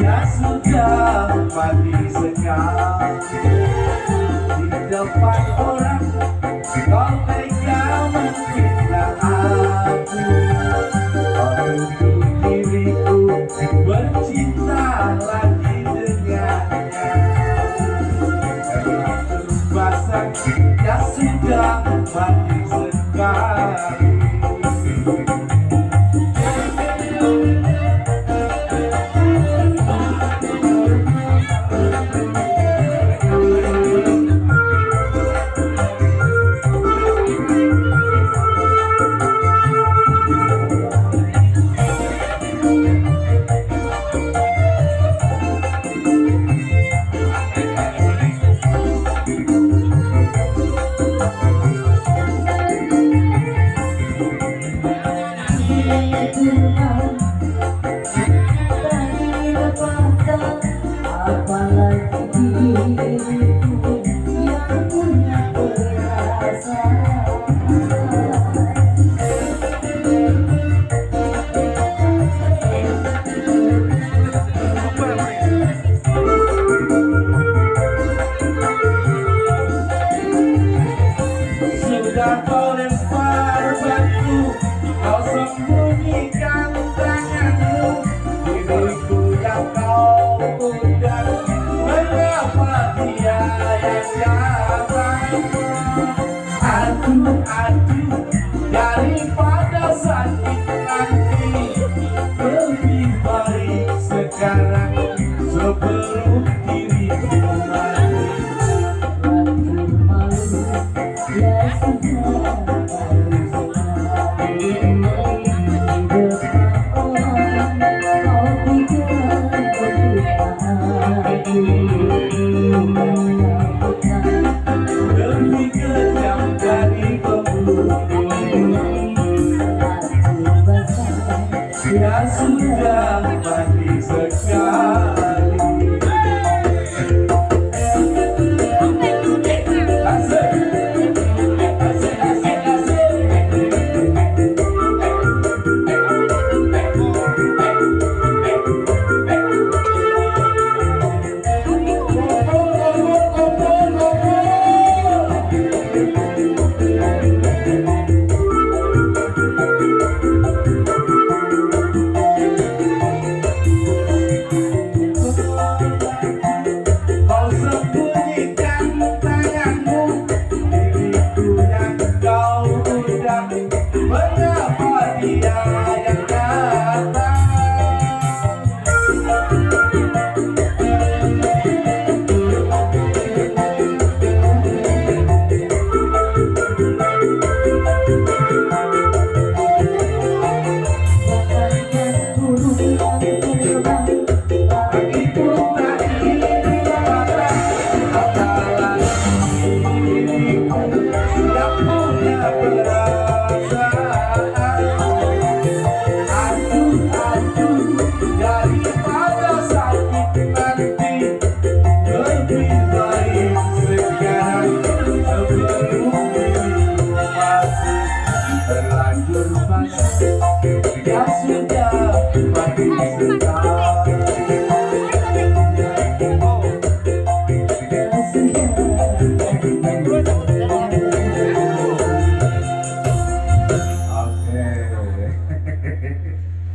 Ya sudah mati sekali di depan orang, kau tega menfitnah aku. Untuk diriku bercinta lagi dengannya, karena terbasah ya sudah mati sekali. Apalagi diriku yang punya perasaan. Sudah kau lempar batu, kau sembunyikan tanganmu, diriku yang kau undang, mengapa dia yang datang? Aduh, aduh, daripada sakit nanti, lebih baik sekarang sebelum